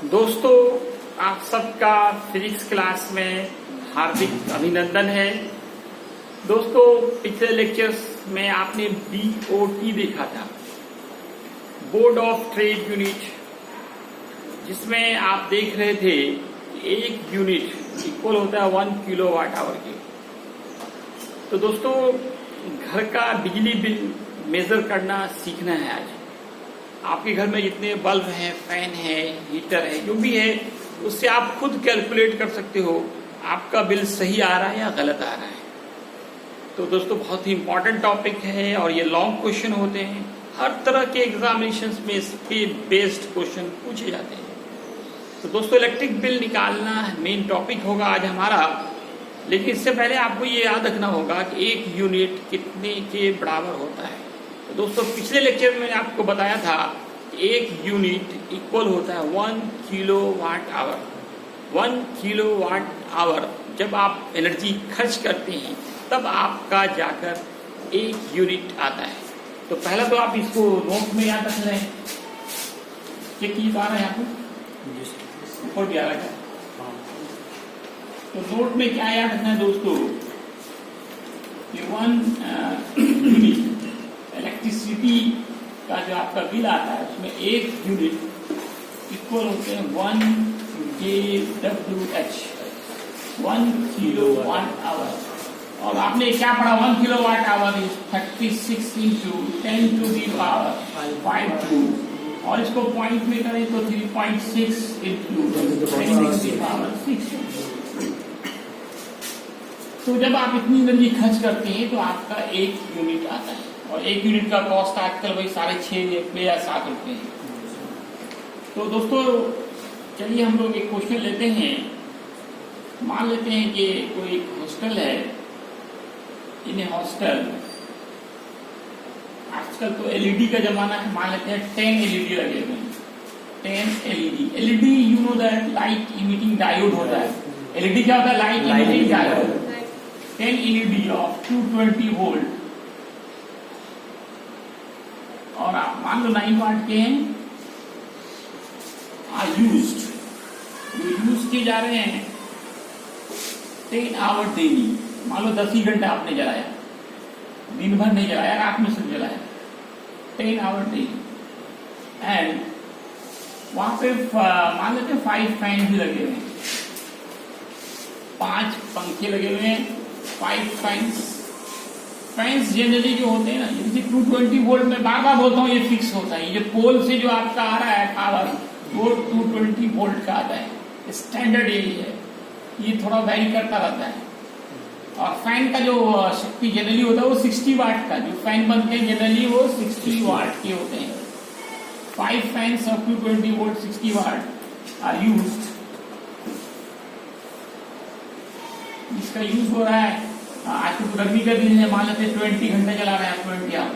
दोस्तों, आप सबका फिजिक्स क्लास में हार्दिक अभिनंदन है। दोस्तों, पिछले लेक्चर्स में आपने BOT देखा था, बोर्ड ऑफ ट्रेड यूनिट, जिसमें आप देख रहे थे कि एक यूनिट इक्वल होता है 1 किलोवाट आवर के। तो दोस्तों, घर का बिजली बिल मेजर करना सीखना है। आज आपके घर में जितने बल्ब हैं, फैन है, हीटर है, जो भी है, उससे आप खुद कैलकुलेट कर सकते हो आपका बिल सही आ रहा है या गलत आ रहा है। तो दोस्तों, बहुत ही इंपॉर्टेंट टॉपिक है और ये लॉन्ग क्वेश्चन होते हैं। हर तरह के एग्जामिनेशंस में इस पे बेस्ड क्वेश्चन पूछे जाते हैं। तो दोस्तों, इलेक्ट्रिक बिल निकालना मेन टॉपिक होगा आज हमारा। लेकिन इससे पहले आपको ये याद रखना होगा कि एक यूनिट कितने के बराबर होता है। तो दोस्तों, पिछले लेक्चर में मैंने आपको बताया था कि एक यूनिट इक्वल होता है 1 किलोवाट आवर। 1 किलोवाट आवर जब आप एनर्जी खर्च करते हैं तब आपका जाकर एक यूनिट आता है। तो पहला तो आप इसको नोट में याद रख लें। चेक की आ रहा है आपको, ऊपर भी आ रहा है। तो नोट में क्या याद रखना है दोस्तों कि 1 यूनिट इलेक्ट्रिसिटी का जो आपका बिल आता है उसमें एक यूनिट इक्वल होते हैं 1 kWh, 1 किलोवाट आवर। और आपने क्या पढ़ा, 1 kilowatt hour is 36 into 10 to the power 5 joule. और इसको पॉइंट में करें तो 3.6 इंटू 10 टू दी पावर 6। तो जब आप इतनी एनर्जी खर्च करते हैं तो आपका एक यूनिट आता है। और एक यूनिट का कॉस्ट आजकल वही 6.5 या 7 रुपए है। तो दोस्तों, चलिए हम लोग एक क्वेश्चन लेते हैं। मान लेते हैं कि कोई हॉस्टल है। इन हॉस्टल आजकल तो एलईडी का जमाना है। मान लेते हैं 10 एलईडी लगे हुए हैं। 10 LED. LED you know that light emitting diode होता है। एलईडी क्या होता है? Light emitting diode. 10 LED of 220 volt और आप मान लो 9 वाट के हैं आर यूज्ड, जो यूज किए जा रहे हैं 10 आवर डेली। मान लो 10 ही घंटा आपने जलाया, दिन भर नहीं जलाया, रात में सिर्फ जलाया, 10 आवर डेली। एंड वहां पे मान लेते हैं 5 फैन भी लगे हुए हैं, 5 पंखे लगे हुए हैं, 5 फैंस। फैंस जनरली जो होते हैं ना, जैसे 220 वोल्ट में बार बार बोलता हूँ, ये फिक्स होता है। ये पोल से जो आपका आ रहा है पावर, वो 220 वोल्ट का आता है। स्टैंडर्ड यही है। ये थोड़ा वैरी करता रहता है। और फैन का जो शक्ति जनरली होता है वो 60 वाट का, जो फैन बनते हैं जनरली वो 60 वाट के होते हैं। 5 fans of 220 volt 60 watt are used. इसका यूज हो रहा है। आज तो गर्मी का दिन है, मान लेते 20 घंटे चला रहे हैं, 20 आवर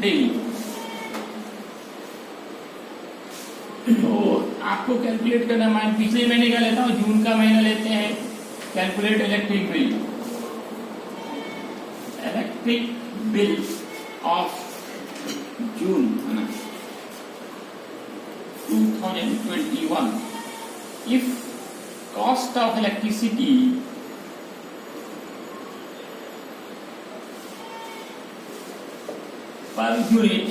डेली। तो आपको कैलकुलेट करना है। पिछले महीने का लेता हूँ, जून का महीना लेते हैं। Calculate electric bill. Electric bill of June 2021। If cost of electricity per unit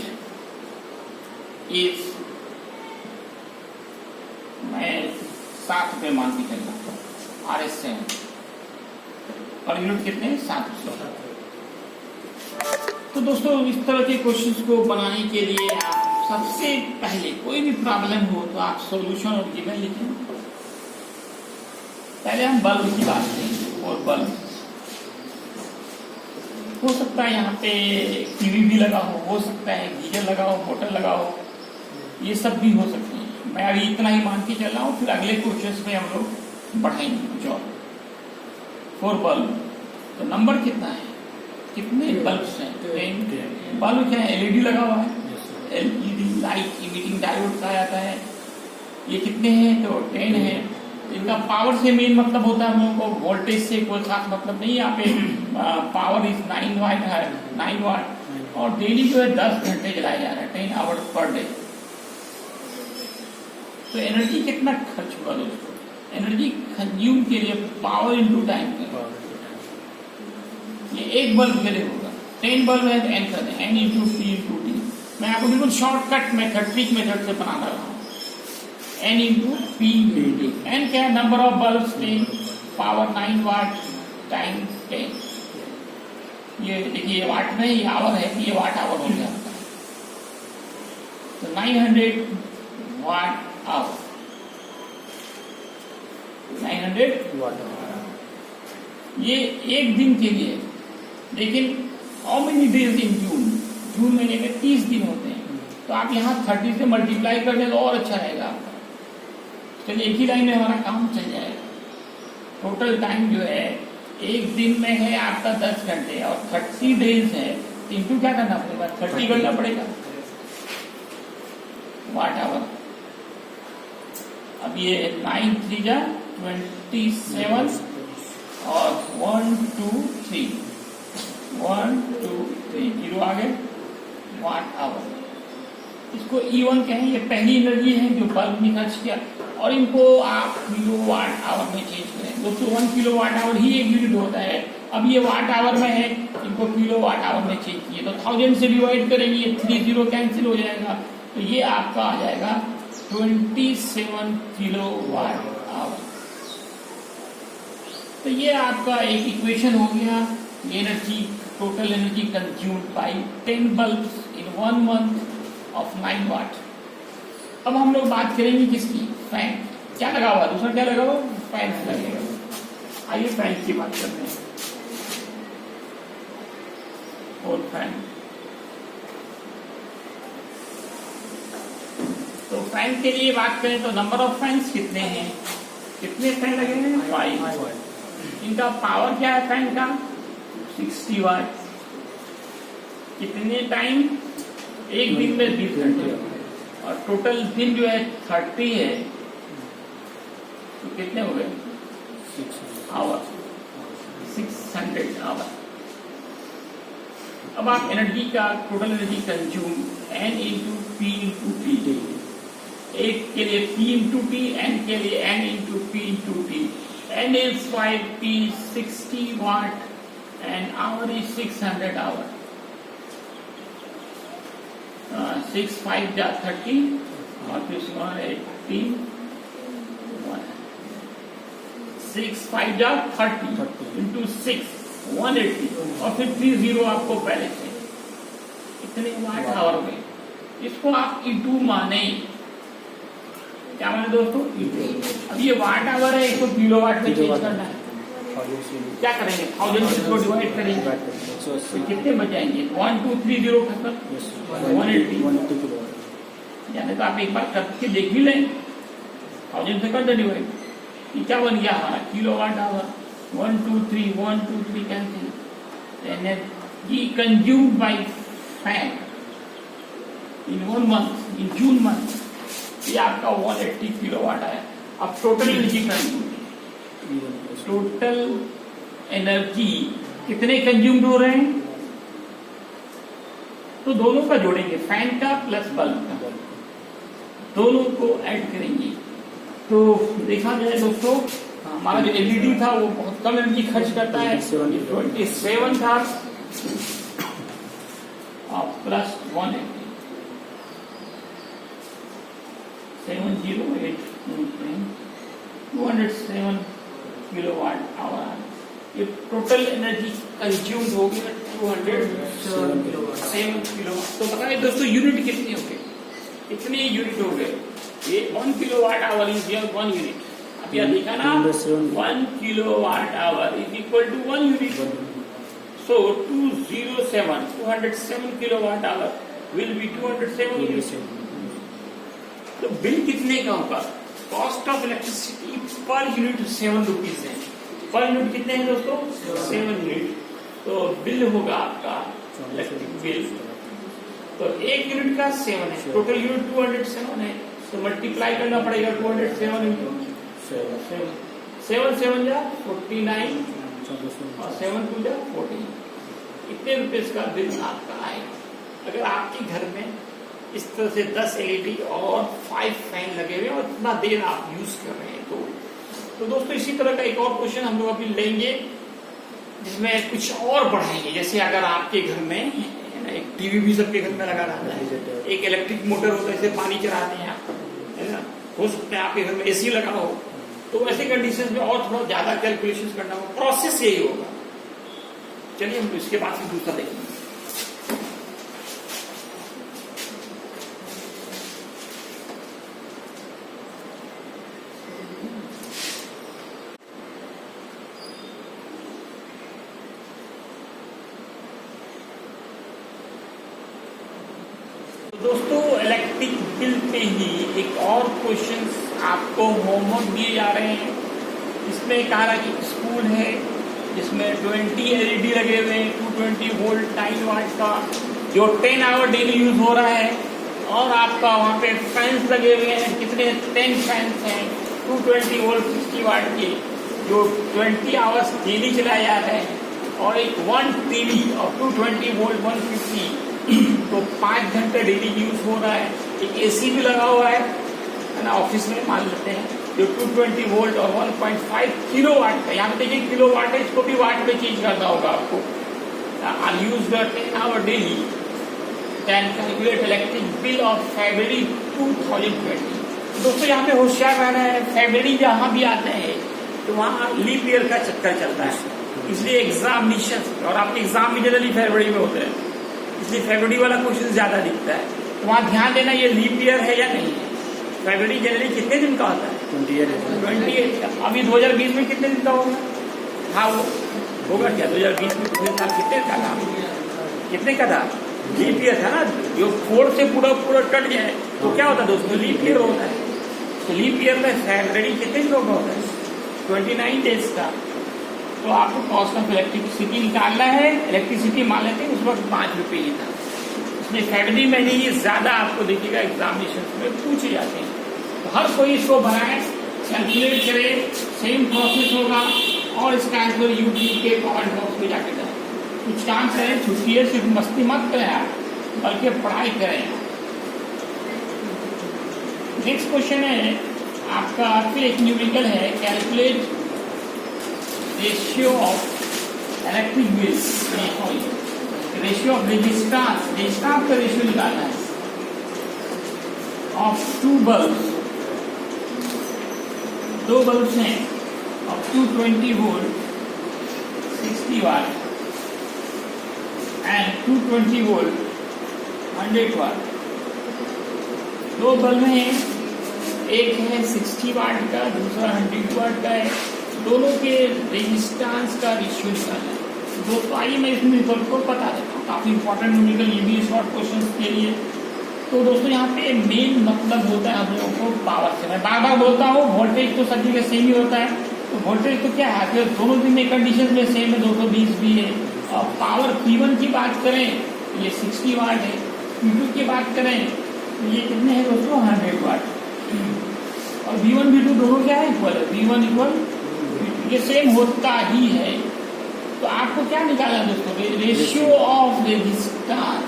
is, मैं 7 रुपये मान के चल रहा हूँ। RS से पर यूनिट कितने? 7 रुपये। तो दोस्तों, इस तरह के क्वेश्चंस को बनाने के लिए आप सबसे पहले कोई भी प्रॉब्लम हो तो आप सॉल्यूशन और गिवन लिखें। पहले हम बल्ब की बात करेंगे। और बल्ब हो सकता है यहाँ पे टीवी भी लगा हो सकता है गीजर लगा हो, मोटर लगा हो, ये सब भी हो सकती है। मैं अभी इतना ही मान के चल रहा हूँ, फिर अगले क्वेश्चंस में हम लोग बढ़ाएंगे कुछ और। 4 बल्ब। तो नंबर कितना है? कितने बल्ब्स हैं? 10 बल्ब। क्या है? एलईडी लगा हुआ है। एलईडी लाइट इमिटिंग डायोड कहा जाता है। ये कितने हैं? तो 10 है। इनका पावर से मेन मतलब होता है हम लोगों को, वोल्टेज से कोई खास मतलब नहीं। यहाँ पे पावर इज 9 वाट है, 9 वाट। और डेली जो है 10 घंटे जलाया जा रहा है, 10 आवर्स पर डे। तो एनर्जी कितना खर्च होगा दोस्तों? एनर्जी कंज्यूम के लिए पावर इंटू टाइम, ये एक बल्ब के लिए होगा। 10 बल्ब है तो एन कर दें, N into P into T. मैं आपको बिल्कुल शॉर्टकट मेथड, ट्रिक मेथड से बना रहा हूँ। N into P into T. N क्या है? Number of bulb, 10 power 9 watt time 10। ये देखिए, ये वाट नहीं, ये आवर है, ये वाट आवर हो गया। तो 900 वाट आवर, 900 वाट आवर, ये एक दिन के लिए। लेकिन हाउ मेनी डेज इन जून? जून महीने में 30 दिन होते हैं, तो आप यहाँ 30 से मल्टीप्लाई कर दें तो और अच्छा रहेगा आपका। चलिए, एक ही लाइन में हमारा काम चल जाएगा। टोटल टाइम जो है एक दिन में है आपका 10 घंटे और 30 डेज है, इंटू क्या करना पड़ेगा? 30 करना पड़ेगा वाट आवर। अब ये 9 3 जा 27 और 1 2 3 1 2 3 0 आ गए वाट आवर। इसको E1 कहें, ये पहली एनर्जी है जो बल्ब ने खर्च किया, और इनको आप किलो वाट आवर में चेंज करें। दोस्तों 1 किलो वाट आवर ही एक यूनिट होता है। अब ये वाट आवर में है, इनको किलो वाट आवर में चेंज किए तो 1000 से डिवाइड करेंगे, ये 30 कैंसिल हो जाएगा, तो ये आपका आ जाएगा 27 किलो वाट आवर। तो ये आपका एक इक्वेशन हो गया, energy, total energy consumed bye 10 bulbs in 1 month of 9 वाट। अब हम लोग बात करेंगे किसकी? फैन। क्या लगा हुआ? दूसरा क्या लगा हुआ? फैन लगेगा। आइए फैन की बात करते हैं। और फैन, तो फैन के लिए बात करें तो नंबर ऑफ फैंस कितने हैं? कितने फैन लगे हैं? 5। इनका पावर क्या है फैन का? 60 वाट। कितने टाइम? एक दिन में 20 घंटे, और टोटल दिन जो है 30 है, तो कितने हो गए? 6 आवर, 600 आवर। अब आप एनर्जी का total energy consume N into P into T, एक के लिए पी इंटू टी, एन के लिए N into P into T. N is 5, P 60 watt and hour is 600 hour. 6 5 जा 30 और फिर 18 6 5 जा 30 इंटू 6 180 और फिर 30 आपको पहले से इतने वाट आवर में। इसको आप E2 माने। क्या माने दोस्तों? E2। अब ये वाट आवर है, इसको किलो वाट में चेंज करना है। क्या करेंगे? 1000 को डिवाइड करेंगे तो कितने बचाएंगे? 1 2 3 0 खत्म, 180। यानी तो आप एक बार करके देख भी लें, 1000 से कर दे डिवाइड। ये क्या बन गया हमारा? Kilo watt hour. 1 2 3 1 2 3 cancel. Energy consumed by fan in 1 month, in June month, ये आपका 180 किलो वाट आया। अब total energy consume, total energy कितने कंज्यूम्ड हो रहे हैं? तो दोनों का जोड़ेंगे, फैन का प्लस बल्ब का, दोनों को ऐड करेंगे। तो देखा जाए दोस्तों, हमारा जो एलईडी था वो बहुत कम एनर्जी खर्च करता है, 27 था और प्लस 180, 708 207 किलो वाट आवर। ये टोटल एनर्जी कंज्यूम्ड हो गया 207 किलो। तो बताइए दोस्तों, यूनिट कितने हो गए? कितने यूनिट हो गए? ये 1 kilo watt hour is 1 unit. अब यह देखा ना, 1 kilo watt hour is equal to 1 unit. So 207 kilo watt hour will be 207 unit. तो बिल कितने का होगा? Cost of electricity per unit 7 rupees है। पर यूनिट कितने हैं दोस्तों? 7 यूनिट। तो बिल होगा आपका इलेक्ट्रिक बिल, तो एक यूनिट का 7 है, टोटल यूनिट 207 है, तो मल्टीप्लाई करना पड़ेगा 207 इंटू 7 7 जा 49 और 7 2 जा 40। इतने रुपए का बिल आपका आएगा। अगर आपके घर में इस तरह से 10 एलईडी और 5 फैन लगे हुए हैं और इतना देर आप यूज कर रहे हैं। तो दोस्तों इसी तरह का एक और क्वेश्चन हम लोग अभी लेंगे जिसमें कुछ और बढ़ाएंगे। जैसे अगर आपके घर में एक टीवी भी सबके घर में लगा रहता है, एक इलेक्ट्रिक मोटर होता है, इसे पानी चलाते हैं आप, है ना, हो सकता है आपके घर में एसी लगा हो, तो ऐसे कंडीशन में और थोड़ा ज्यादा कैलकुलेशन करना होगा। प्रोसेस यही होगा। चलिए हम इसके बाद से दूसरा देखेंगे। दोस्तों इलेक्ट्रिक बिल पे ही एक और क्वेश्चन आपको होमवर्क दिए जा रहे हैं। इसमें कहा रहा कि स्कूल है जिसमें 20 एलईडी लगे हुए हैं, 220 वोल्ट 9 वाट का, जो 10 आवर डेली यूज हो रहा है, और आपका वहाँ पे फैंस लगे हुए हैं, कितने 10 फैंस हैं 220 वोल्ट 60 वाट के, जो 20 आवर्स डेली चलाए जा रहे हैं, और एक 1 टीवी और 220 वोल्ट 150, तो 5 घंटे डेली यूज हो रहा है। एक एसी भी लगा हुआ है ना, ऑफिस में मान लेते हैं, जो 220 वोल्ट और 1.5 किलो वाट का। यहाँ पे देखिए किलो वाट है, इसको भी वाट में चेंज करना होगा आपको। I use 10 hour daily, can calculate electric bill of February 2020। दोस्तों यहाँ पे होशियार रहना है, फरवरी जहाँ भी आते हैं तो वहाँ लीप ईयर का चक्कर चलता है, इसलिए एग्जामिनेशन, और आपके एग्जाम भी जनरली फरवरी में होते हैं, इसलिए फरवरी वाला क्वेश्चन ज्यादा दिखता है। तो वहाँ ध्यान देना ये लीप ईयर है या नहीं है। फरवरी जनरली कितने दिन का होता है? 28 का। अभी 2020 में कितने दिन का होगा? हाँ वो होगा क्या 2020 में? पिछले साल कितने का था? कितने का था? लीप ईयर था ना, जो 4 से पूरा कट जाए तो क्या होता है दोस्तों? लीप ईयर होता है। तो लीप ईयर में फरवरी कितने दिनों का होता है? 29 डेज का। तो आपको कॉस्ट ऑफ इलेक्ट्रिसिटी निकालना है। इलेक्ट्रिसिटी मान लेते हैं उस वक्त 5 रुपये ही था, इसलिए फरवरी महीने ही ज्यादा आपको देखिएगा एग्जामिनेशन में पूछे जाते हैं। तो हर कोई इसको बनाए, कैलकुलेट करे, सेम प्रोसेस होगा, और इसका आंसर यूट्यूब के कमेंट बॉक्स में जाके दें। कुछ काम करें, छुट्टी है, सिर्फ मस्ती मत करें आप, बल्कि पढ़ाई करें। नेक्स्ट क्वेश्चन है आपका, फिर एक न्यूमेरिकल है, calculate ratio of electric bills, ratio of resistance का रेशियो निकालना है ऑफ 2 बल्ब, 2 बल्ब हैं of 220 volt 60 watt and 220 volt 100 watt. 2 bulb हैं, एक है 60 वाट का, दूसरा 100 वाट का है। दोनों के रेजिस्टेंस का रेशियो निकालना है। दोस्तों आइए मैं इस रिजल्ट को बता देता हूँ, काफी इंपॉर्टेंट न्यूमेरिकल ये भी शॉर्ट क्वेश्चन के लिए। तो दोस्तों यहाँ पे मेन मतलब होता है हम लोगों को पावर से। मैं बार बार बोलता हूँ वोल्टेज तो सब जगह सेम ही होता है, तो वोल्टेज तो क्या है, फिर दोनों दिन में कंडीशन में सेम है, 220 भी है। और पावर P1 की बात करें ये 60 वाट है, P2 की बात करें तो ये कितने हैं दोस्तों? 100 वाट। और V1 V2 दोनों क्या है? इक्वल है, V1 इक्वल, ये सेम होता ही है। तो आपको क्या निकालना है दोस्तों? रेशियो ऑफ रेजिस्टेंस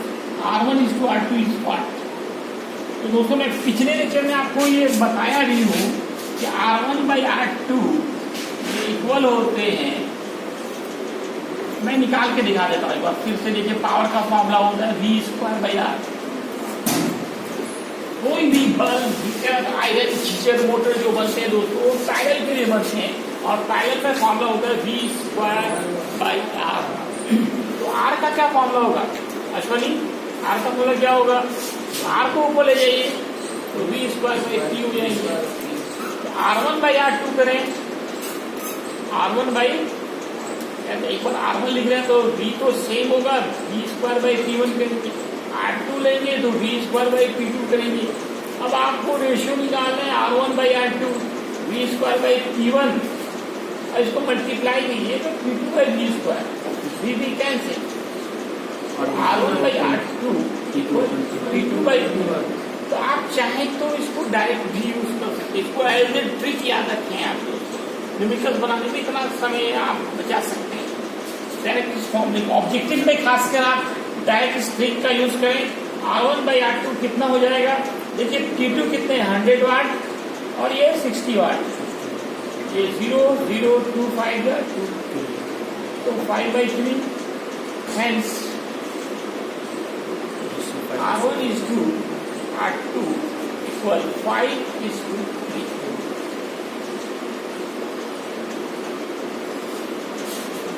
R1:R2 तो दोस्तों मैं पिछले लेक्चर में आपको ये बताया भी हूँ कि R1/R2 इक्वल होते हैं। मैं निकाल के दिखा देता हूँ एक बार फिर से। देखिए पावर का फॉर्मूला होता है V²/R। कोई भी bulb, heater, iron, geyser, motor जो बनते हैं दोस्तों पैरेलल के लिए बनते हैं, और पैरेलल का फॉर्मूला होता है V²/R। तो R का क्या फॉर्मूला होगा अश्वनी? R का फॉर्मूला क्या होगा? R को ऊपर ले जाइए तो V²/P हो जाएंगे। तो R1/R2 करें, एक बार R1 लिख रहे हैं तो V तो सेम होगा, V²/P1 करेंगे। R2 लेंगे तो V²/P2 करेंगे। अब आपको रेशियो निकालना है R1/R2 V²/P1, और इसको मल्टीप्लाई कीजिए तो P2/V², V कैंसिल, और R1/R2 P2/P1। तो आप चाहें तो इसको डायरेक्ट भी यूज कर सकते हैं। इसको एज ए ट्रिक याद रखें आप लोग, न्यूमेरिकल बनाने में इतना समय आप बचा सकते हैं। डायरेक्ट इस फॉर्म में ऑब्जेक्टिव में खासकर आप डायरेक्ट इस ट्रिक का यूज करें, R1/R2 कितना हो जाएगा? देखिए T2 कितने 100 वाट और ये 60 वाट, ये 0 0 2 5 2, तो 5/3, hence R1 is to R2 equal 5:3।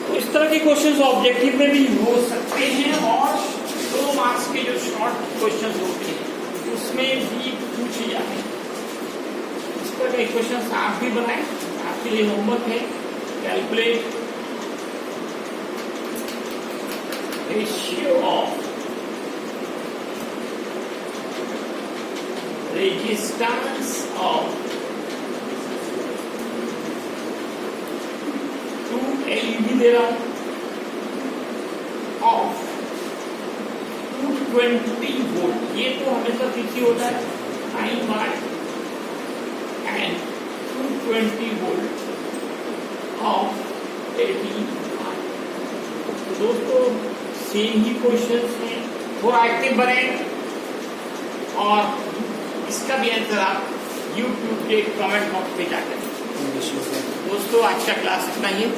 तो इस तरह के क्वेश्चंस ऑब्जेक्टिव में भी हो सकते हैं और 2 मार्क्स के जो शॉर्ट क्वेश्चंस होते हैं उसमें भी पूछे जाते हैं। इस तरह के क्वेश्चंस आप भी बनाएं, आपके लिए होमवर्क है। Calculate ratio of resistance of 2 LED दे रहा हूं ऑफ 220 वोल्ट, ये तो हमेशा फिक्स होता है 9 वाट एंड 220 वोल्ट ऑफ 18 वाट। तो दोस्तों सेम ही क्वेश्चन हैं, थोड़ा एक्टिव बने और इसका भी आंसर आप YouTube के कमेंट बॉक्स पे जाकर। दोस्तों आज का क्लास इतना ही है।